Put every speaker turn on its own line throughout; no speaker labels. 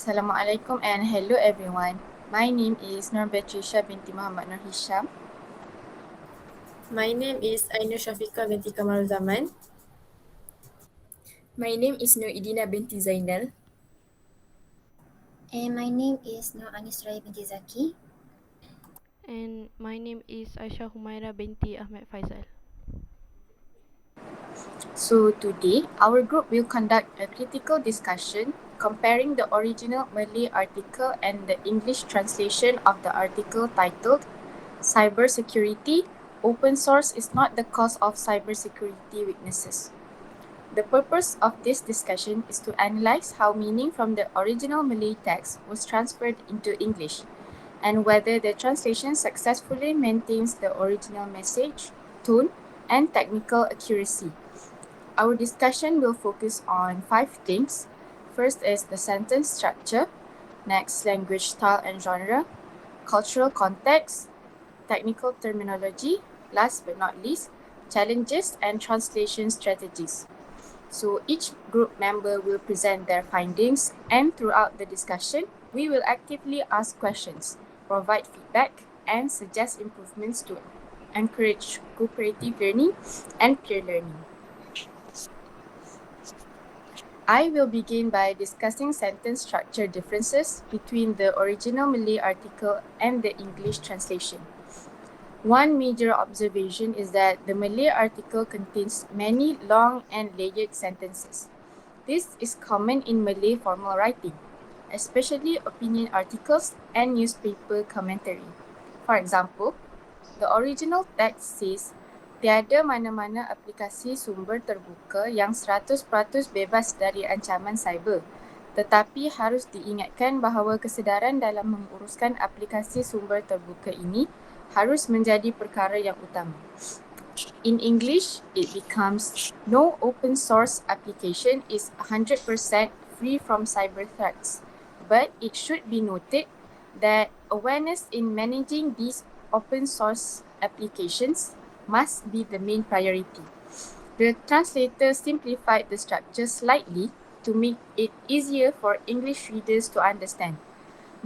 Assalamualaikum and hello everyone. My name is Nur Patricia binti Muhammad Nur Hisham.
My name is Ainur Syafiqah binti Kamarul Zaman.
My name is Nur Idina binti Zainal.
And my name is Nur Anisrai binti Zaki.
And my name is Aisyah Humaira binti Ahmed Faisal.
So today, our group will conduct a critical discussion comparing the original Malay article and the English translation of the article titled Cybersecurity, Open Source is not the cause of cybersecurity weaknesses. The purpose of this discussion is to analyze how meaning from the original Malay text was transferred into English and whether the translation successfully maintains the original message, tone, and technical accuracy. Our discussion will focus on 5 things. First is the sentence structure, next language style and genre, cultural context, technical terminology, last but not least, challenges and translation strategies. So each group member will present their findings, and throughout the discussion, we will actively ask questions, provide feedback, and suggest improvements to encourage cooperative learning and peer learning. I will begin by discussing sentence structure differences between the original Malay article and the English translation. One major observation is that the Malay article contains many long and layered sentences. This is common in Malay formal writing, especially opinion articles and newspaper commentary. For example, the original text says, tiada mana-mana aplikasi sumber terbuka yang 100% bebas dari ancaman cyber. Tetapi harus diingatkan bahawa kesedaran dalam menguruskan aplikasi sumber terbuka ini harus menjadi perkara yang utama. In English, it becomes no open source application is 100% free from cyber threats. But it should be noted that awareness in managing these open source applications must be the main priority. The translator simplified the structure slightly to make it easier for English readers to understand.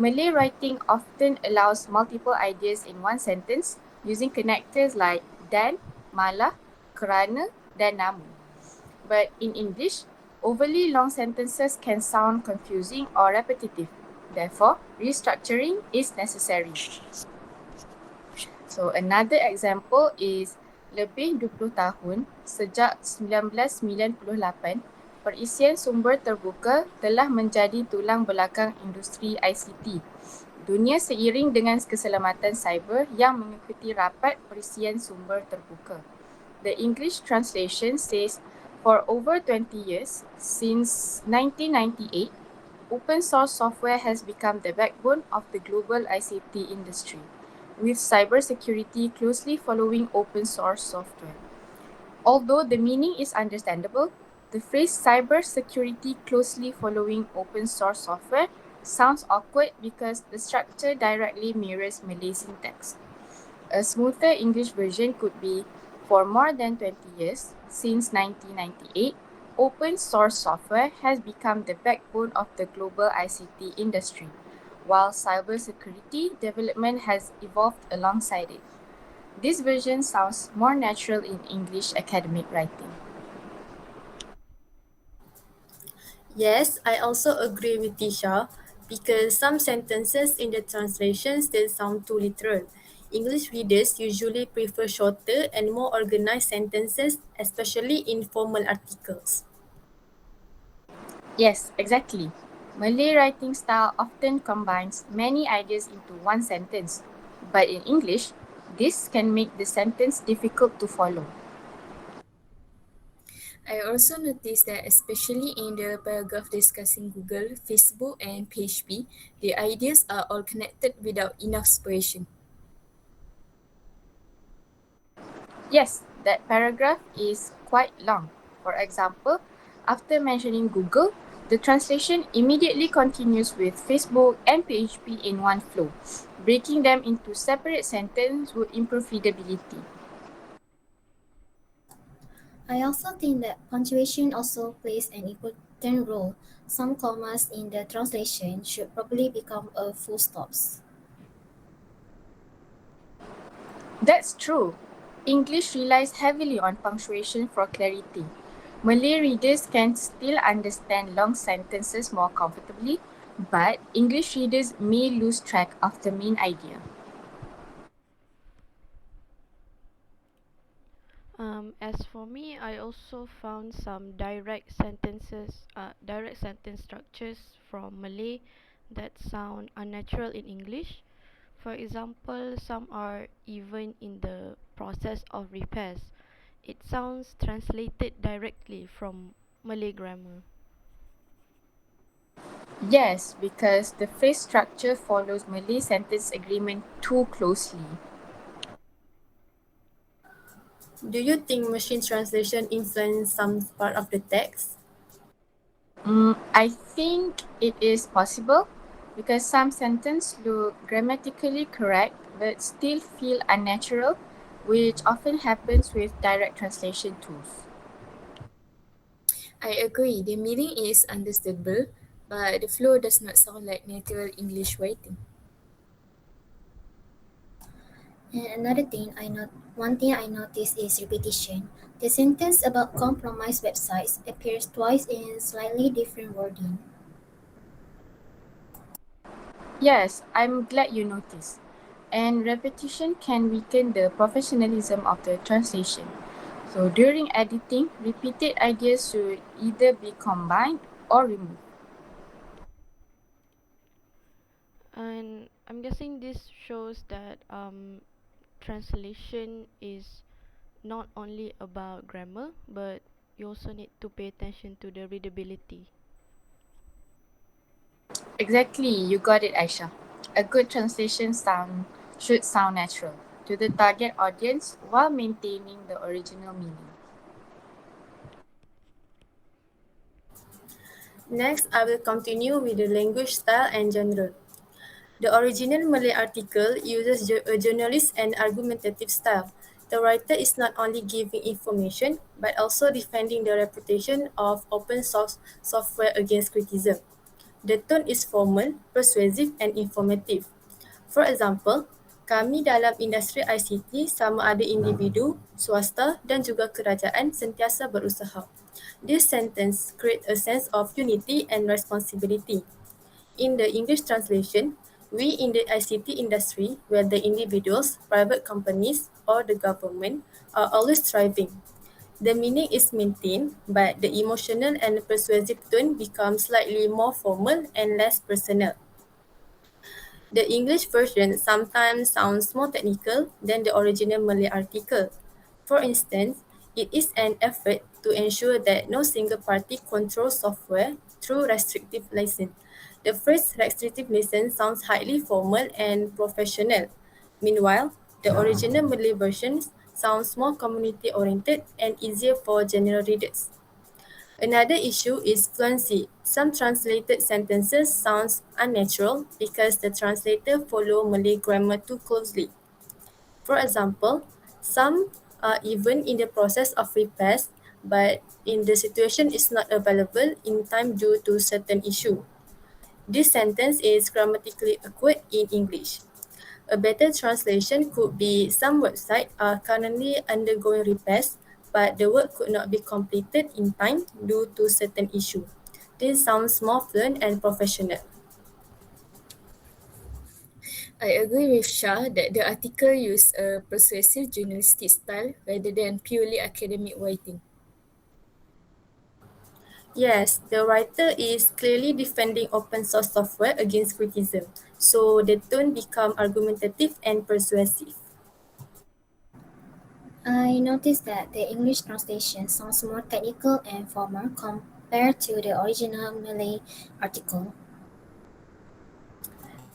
Malay writing often allows multiple ideas in one sentence using connectors like dan, malah, kerana, dan namun. But in English, overly long sentences can sound confusing or repetitive. Therefore, restructuring is necessary. So another example is lebih 20 tahun sejak 1998, perisian sumber terbuka telah menjadi tulang belakang industri ICT. Dunia seiring dengan keselamatan cyber yang mengikuti rapat perisian sumber terbuka. The English translation says, for over 20 years, since 1998, open source software has become the backbone of the global ICT industry, with cybersecurity closely following open source software. Although the meaning is understandable, the phrase cybersecurity closely following open source software sounds awkward because the structure directly mirrors Malay syntax. A smoother English version could be, for more than 20 years, since 1998, open source software has become the backbone of the global ICT industry, while cybersecurity development has evolved alongside it. This version sounds more natural in English academic writing.
Yes, I also agree with Tisha because some sentences in the translation still sound too literal. English readers usually prefer shorter and more organized sentences, especially in formal articles.
Yes, exactly. Malay writing style often combines many ideas into one sentence, but in English, this can make the sentence difficult to follow.
I also noticed that especially in the paragraph discussing Google, Facebook and PHP, the ideas are all connected without enough separation.
Yes, that paragraph is quite long. For example, after mentioning Google, the translation immediately continues with Facebook and PHP in one flow. Breaking them into separate sentences would improve readability.
I also think that punctuation also plays an important role. Some commas in the translation should probably become a full stops.
That's true. English relies heavily on punctuation for clarity. Malay readers can still understand long sentences more comfortably, but English readers may lose track of the main idea.
As for me, I also found some direct sentence structures from Malay that sound unnatural in English. For example, some are even in the process of repairs. It sounds translated directly from Malay grammar.
Yes, because the phrase structure follows Malay sentence agreement too closely.
Do you think machine translation influence some part of the text?
I think it is possible because some sentences look grammatically correct but still feel unnatural, which often happens with direct translation tools.
I agree, the meaning is understandable, but the flow does not sound like natural English writing.
And one thing I noticed is repetition. The sentence about compromised websites appears twice in slightly different wording.
Yes, I'm glad you noticed. And repetition can weaken the professionalism of the translation. So during editing, repeated ideas should either be combined or removed.
And I'm guessing this shows that translation is not only about grammar, but you also need to pay attention to the readability.
Exactly, you got it, Aisha. A good translation sound should sound natural to the target audience while maintaining the original meaning.
Next, I will continue with the language style and genre. The original Malay article uses a journalist and argumentative style. The writer is not only giving information but also defending the reputation of open source software against criticism. The tone is formal, persuasive and informative. For example, kami dalam industri ICT sama ada individu, swasta dan juga kerajaan sentiasa berusaha. This sentence creates a sense of unity and responsibility. In the English translation, we in the ICT industry, whether individuals, private companies, or the government, are always striving. The meaning is maintained, but the emotional and persuasive tone becomes slightly more formal and less personal. The English version sometimes sounds more technical than the original Malay article. For instance, it is an effort to ensure that no single party controls software through restrictive license. The first restrictive license sounds highly formal and professional. Meanwhile, the original Malay version sounds more community oriented and easier for general readers. Another issue is fluency. Some translated sentences sounds unnatural because the translator follow Malay grammar too closely. For example, some are even in the process of repairs, but in the situation is not available in time due to certain issue. This sentence is grammatically awkward in English. A better translation could be some websites are currently undergoing repairs, but the work could not be completed in time due to certain issue. This sounds more fluent and professional.
I agree with Shah that the article used a persuasive journalistic style rather than purely academic writing.
Yes, the writer is clearly defending open source software against criticism, so the tone become argumentative and persuasive.
I noticed that the English translation sounds more technical and formal compared to the original Malay article.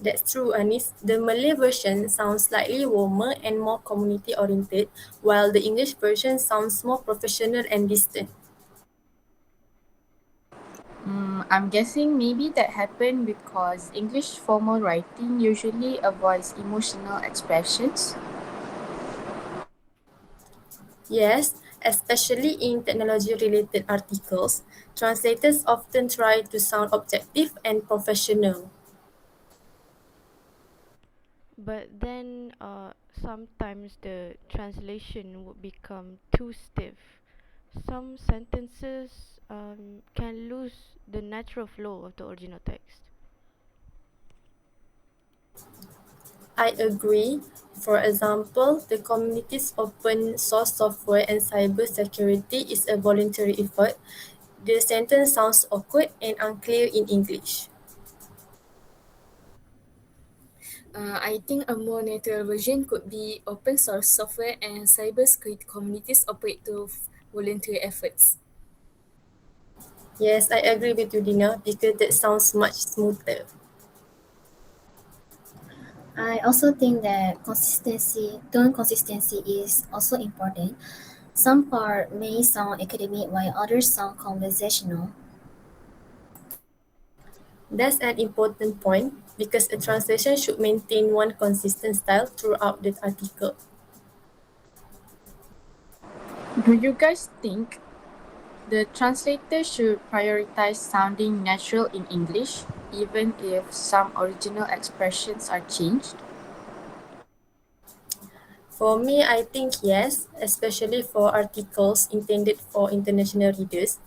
That's true, Anis. The Malay version sounds slightly warmer and more community oriented, while the English version sounds more professional and distant.
I'm guessing maybe that happened because English formal writing usually avoids emotional expressions.
Yes, Especially in technology related articles, translators often try to sound objective and professional.
But then sometimes the translation would become too stiff. Some sentences can lose the natural flow of the original text.
I agree. For example, the community's open source software and cybersecurity is a voluntary effort. The sentence sounds awkward and unclear in English.
I think a more natural version could be open source software and cybersecurity communities operate through voluntary efforts.
Yes, I agree with you, Dina, because that sounds much smoother.
I also think that tone consistency is also important. Some part may sound academic while others sound conversational.
That's an important point because a translation should maintain one consistent style throughout the article.
Do you guys think the translator should prioritize sounding natural in English, even if some original expressions are changed?
For me, I think yes, especially for articles intended for international readers,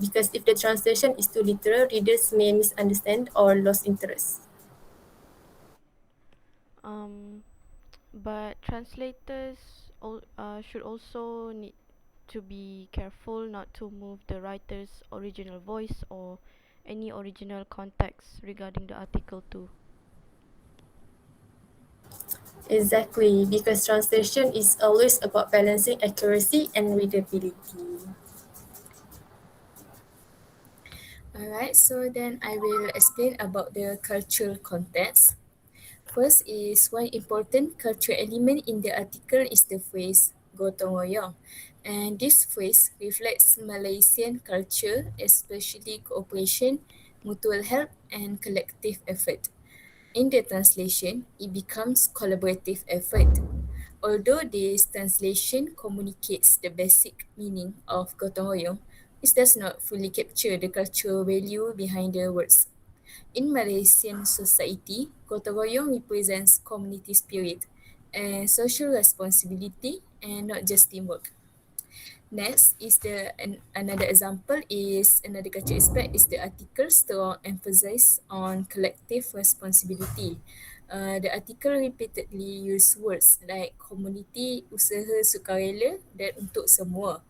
because if the translation is too literal, readers may misunderstand or lose interest.
Um, but translators should also need to be careful not to move the writer's original voice or any original context regarding the article too.
Exactly, because translation is always about balancing accuracy and readability.
Alright, so then I will explain about the cultural context. First is one important cultural element in the article is the phrase gotong royong. And this phrase reflects Malaysian culture, especially cooperation, mutual help, and collective effort. In the translation, it becomes collaborative effort. Although this translation communicates the basic meaning of gotong royong, it does not fully capture the cultural value behind the words. In Malaysian society, gotong royong represents community spirit and social responsibility and not just teamwork. Next is another example is another culture aspect is the article strong emphasis on collective responsibility. The article repeatedly use words like community, usaha sukarela dan untuk semua.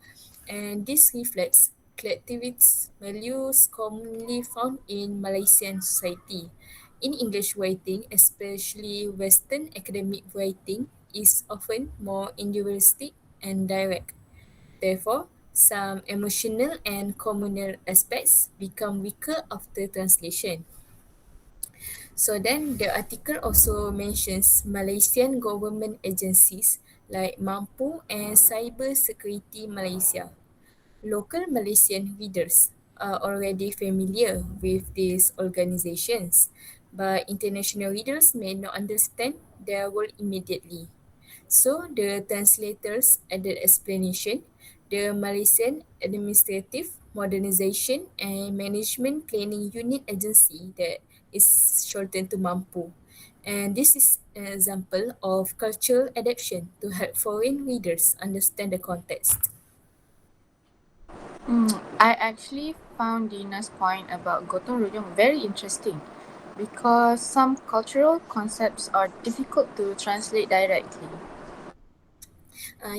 And this reflects collectivist values commonly found in Malaysian society. In English writing, especially Western academic writing, is often more individualistic and direct. Therefore, some emotional and communal aspects become weaker after translation. So then the article also mentions Malaysian government agencies like Mampu and Cyber Security Malaysia. Local Malaysian readers are already familiar with these organizations, but international readers may not understand their role immediately. So the translators added explanation, the Malaysian Administrative Modernization and Management Planning Unit Agency that is shortened to MAMPU. And this is an example of cultural adaptation to help foreign readers understand the context.
I actually found Dina's point about gotong royong very interesting because some cultural concepts are difficult to translate directly.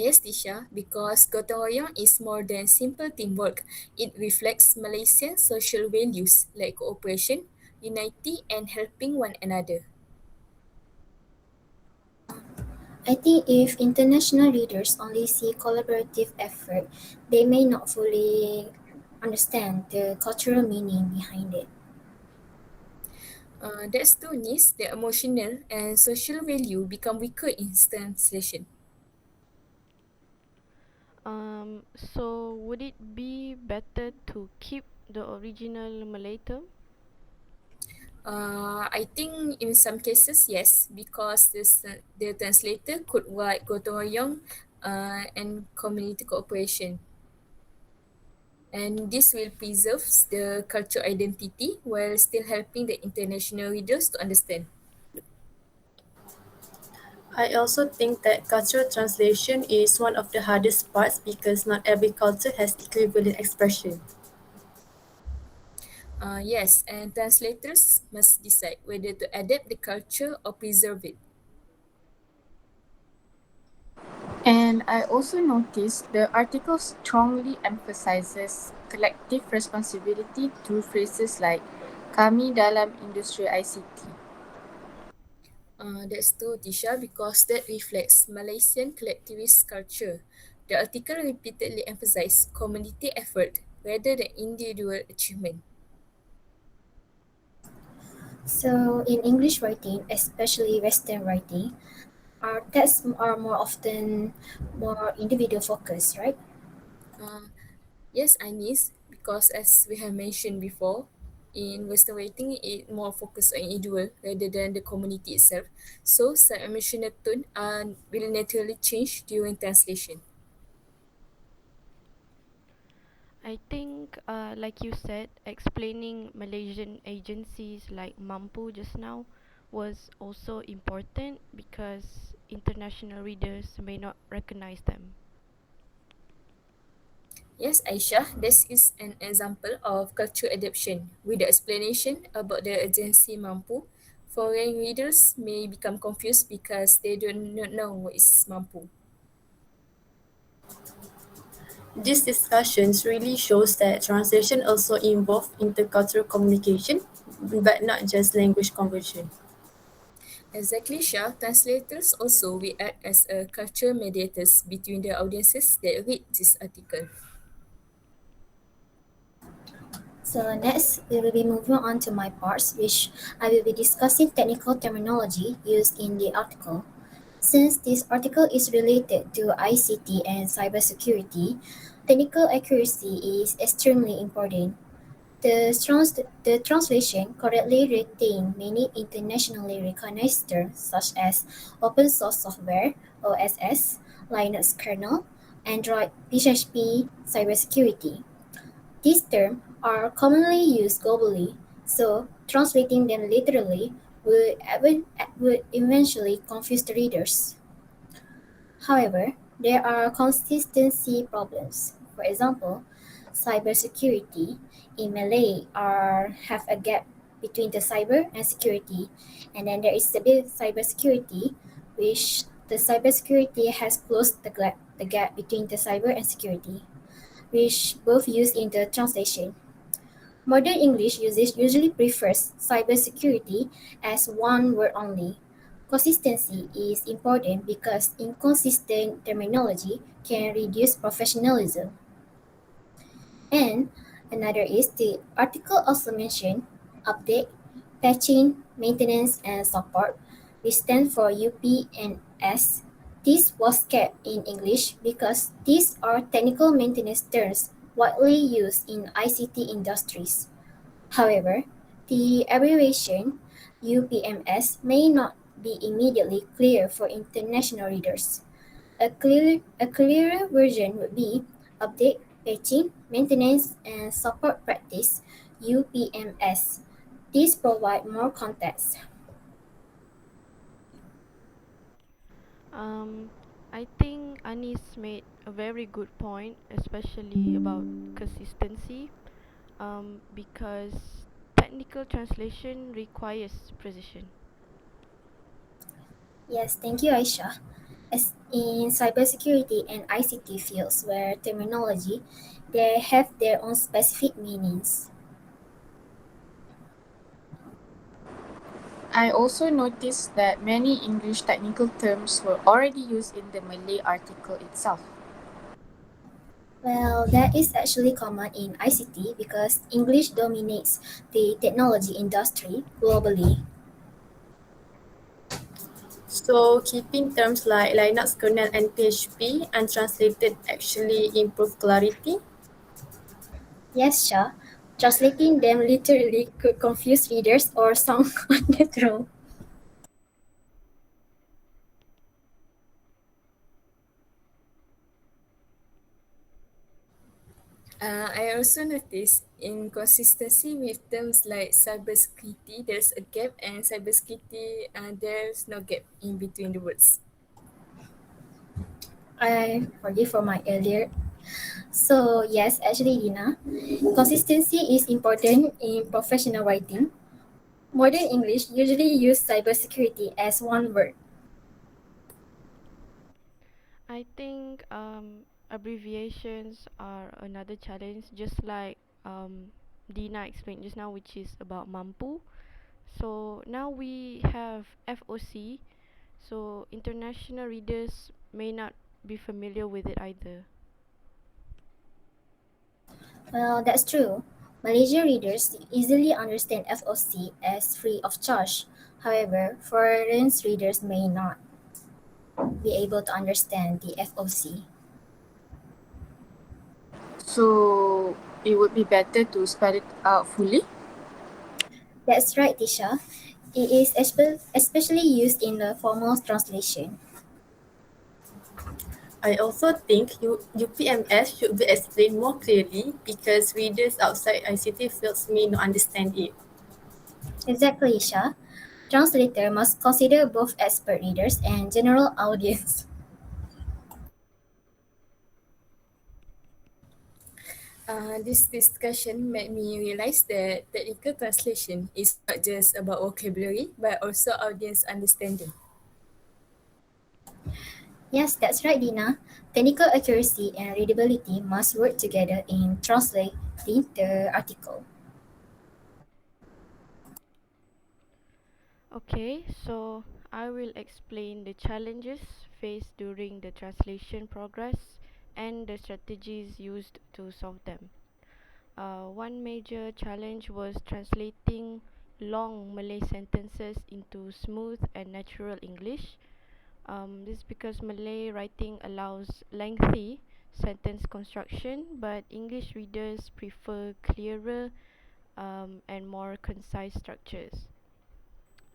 Yes, Tisha, because gotong royong is more than simple teamwork. It reflects Malaysian social values like cooperation, unity, and helping one another.
I think if international readers only see collaborative effort, they may not fully understand the cultural meaning behind it.
That's two needs, the emotional and social value become weaker in translation.
So would it be better to keep the original Malay term?
I think in some cases, yes, because the translator could write gotong royong and community cooperation. And this will preserve the cultural identity while still helping the international readers to understand.
I also think that cultural translation is one of the hardest parts because not every culture has equivalent expression.
Yes, and translators must decide whether to adapt the culture or preserve it.
And I also noticed the article strongly emphasizes collective responsibility through phrases like kami dalam industri ICT.
That's true, Tisha, because that reflects Malaysian collectivist culture. The article repeatedly emphasized community effort rather than individual achievement.
So, in English writing, especially Western writing, our texts are more often more individual focused, right?
Uh, yes, I miss because as we have mentioned before, in Western writing, it more focused on individual rather than the community itself. So, some emotional tone will naturally change during translation.
I think, like you said, explaining Malaysian agencies like Mampu just now was also important because international readers may not recognize them.
Yes, Aisha, this is an example of cultural adaptation. With the explanation about the agency Mampu, foreign readers may become confused because they do not know what is Mampu.
These discussions really shows that translation also involve intercultural communication, but not just language conversion.
Exactly, Shah. Translators also will act as a cultural mediators between the audiences that read this article.
So next, we will be moving on to my parts, which I will be discussing technical terminology used in the article. Since this article is related to ICT and cybersecurity, technical accuracy is extremely important. The translation correctly retained many internationally recognized terms such as open source software (OSS), Linux kernel, Android PHP, cybersecurity. These terms are commonly used globally, so translating them literally would eventually confuse the readers. However, there are consistency problems. For example, cybersecurity in Malay have a gap between the cyber and security, and then there is the cybersecurity, which the cybersecurity has closed the gap between the cyber and security, which both used in the translation. Modern English usage usually prefers cybersecurity as one word only. Consistency is important because inconsistent terminology can reduce professionalism. And another is the article also mentioned update, patching, maintenance, and support, which stand for UP and S. This was kept in English because these are technical maintenance terms widely used in ICT industries. However, the abbreviation UPMS may not be immediately clear for international readers. A clearer version would be update, patching, maintenance, and support practice UPMS. These provide more context.
Um, I think Anis made a very good point, especially about consistency, because technical translation requires precision.
Yes, thank you, Aisha. As in cybersecurity and ICT fields where terminology, they have their own specific meanings.
I also noticed that many English technical terms were already used in the Malay article itself.
Well, that is actually common in ICT because English dominates the technology industry globally.
So keeping terms like Linux kernel and PHP untranslated actually improve clarity.
Yes, Shah. Translating them literally could confuse readers or sound unnatural.
I also noticed inconsistency with terms like cybersecurity. There's a gap, and cybersecurity, there's no gap in between the words.
I forgive for my earlier. So yes, actually, Dina, consistency is important in professional writing. Modern English usually use cybersecurity as one word.
I think abbreviations are another challenge, just like Dina explained just now, which is about mampu. So now we have FOC, so international readers may not be familiar with it either.
Well, that's true. Malaysian readers easily understand FOC as free of charge. However, foreign readers may not be able to understand the FOC.
So it would be better to spell it out fully.
That's right, Tisha. It is especially used in the formal translation.
I also think UPMS should be explained more clearly because readers outside ICT fields may not understand it.
Exactly, Isha. Translator must consider both expert readers and general audience.
This discussion made me realize that technical translation is not just about vocabulary but also audience understanding.
Yes, that's right, Dina. Technical accuracy and readability must work together in translating the article.
Okay, so I will explain the challenges faced during the translation progress and the strategies used to solve them. One major challenge was translating long Malay sentences into smooth and natural English. This is because Malay writing allows lengthy sentence construction, but English readers prefer clearer and more concise structures.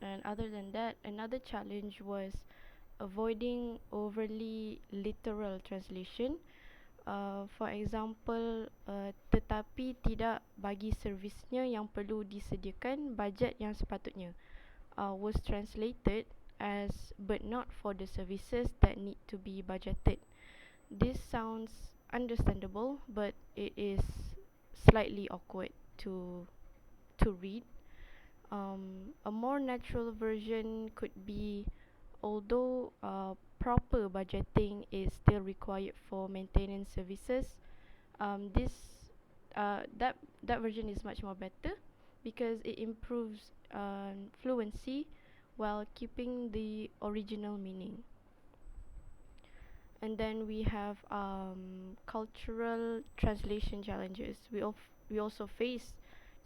And other than that, another challenge was avoiding overly literal translation. For example, tetapi tidak bagi servisnya yang perlu disediakan bajet yang sepatutnya was translated as but not for the services that need to be budgeted. This sounds understandable, but it is slightly awkward to read. A more natural version could be, although proper budgeting is still required for maintenance services, this that version is much more better because it improves fluency while keeping the original meaning. And then we have cultural translation challenges. We also face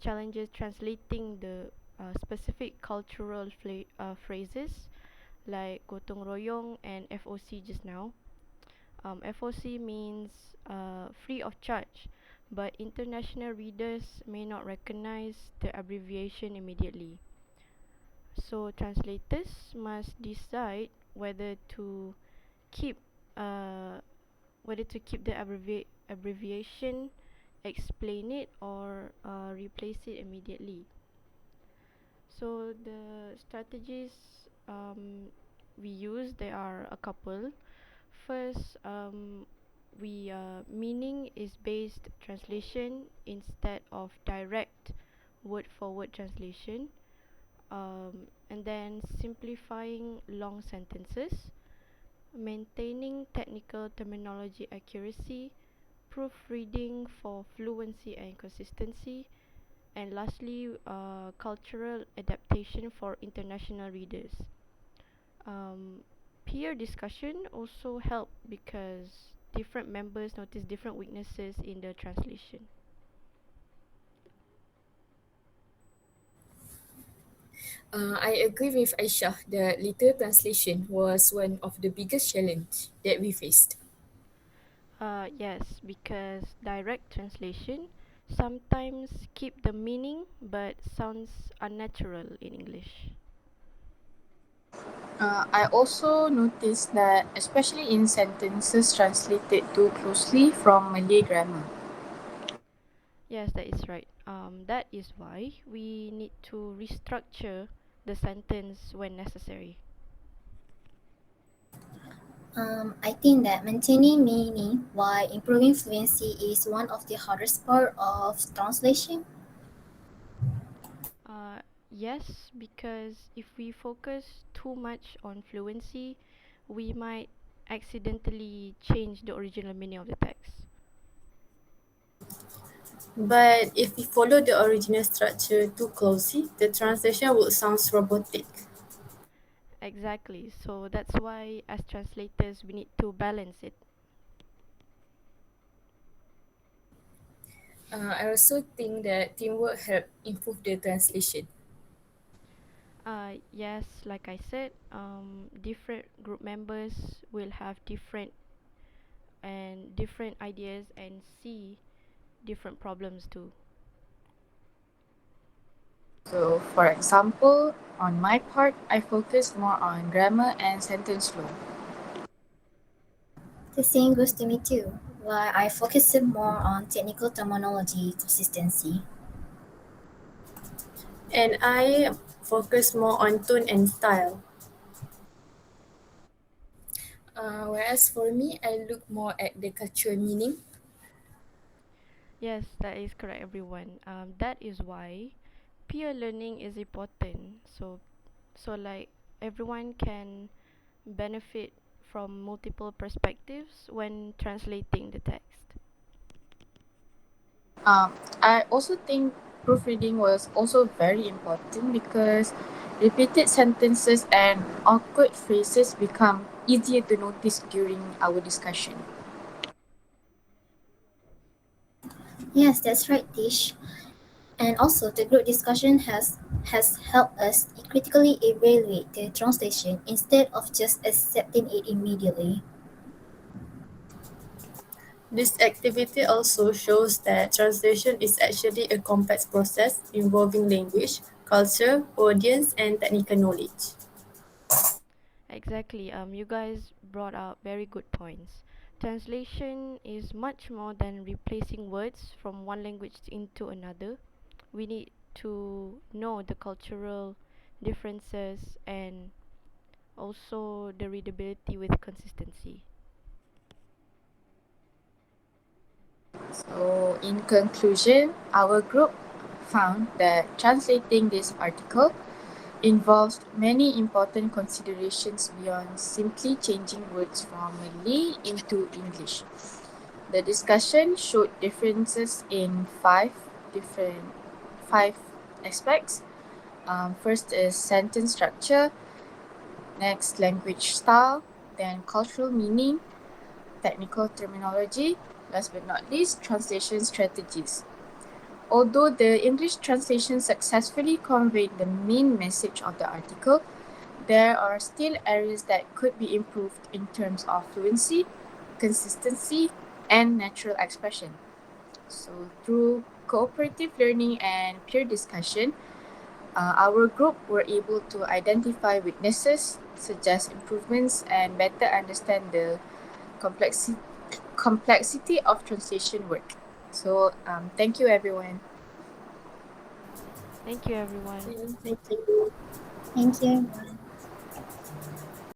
challenges translating the specific cultural phrases like gotong royong and FOC just now. FOC means free of charge, but international readers may not recognize the abbreviation immediately. So translators must decide keep uh, whether to keep the abbreviation, explain it, or replace it immediately. So the strategies we use, there are a couple. First, we meaning is based translation instead of direct word for word translation. And then simplifying long sentences, maintaining technical terminology accuracy, proofreading for fluency and consistency, and lastly, cultural adaptation for international readers. Um, Peer discussion also help because different members notice different weaknesses in the translation.
I agree with Aisha that literal translation was one of the biggest challenge that we faced.
Yes, because direct translation sometimes keep the meaning but sounds unnatural in English.
I also noticed that, especially in sentences translated too closely from Malay grammar.
Yes, that is right. That is why we need to restructure the sentence when necessary.
I think that maintaining meaning while improving fluency is one of the hardest part of translation.
Uh, yes, because if we focus too much on fluency, we might accidentally change the original meaning of the text.
But if we follow the original structure too closely, the translation would sound robotic.
Exactly. So that's why, as translators, we need to balance it.
I also think that teamwork help improve the translation.
Yes, like I said, different group members will have different ideas and see different problems too.
So, for example, on my part, I focus more on grammar and sentence flow.
The same goes to me too, while I focus more on technical terminology consistency.
And I focus more on tone and style.
Whereas for me, I look more at the cultural meaning.
Yes, that is correct, everyone. That is why peer learning is important. So everyone can benefit from multiple perspectives when translating the text.
I also think proofreading was also very important because repeated sentences and awkward phrases become easier to notice during our discussion.
Yes, that's right, Tish. And also, the group discussion has helped us critically evaluate the translation instead of just accepting it immediately.
This activity also shows that translation is actually a complex process involving language, culture, audience, and technical knowledge.
Exactly. You guys brought up very good points. Translation is much more than replacing words from one language into another. We need to know the cultural differences and also the readability with consistency.
So, in conclusion, our group found that translating this article involves many important considerations beyond simply changing words from Malay into English. The discussion showed differences in five aspects. First is sentence structure, next language style, then cultural meaning, technical terminology, last but not least, translation strategies. Although the English translation successfully conveyed the main message of the article, there are still areas that could be improved in terms of fluency, consistency, and natural expression. So, through cooperative learning and peer discussion, our group were able to identify weaknesses, suggest improvements, and better understand the complexi- complexity of translation work. So, thank you, everyone.
Thank you, everyone.
Thank you.
Thank you.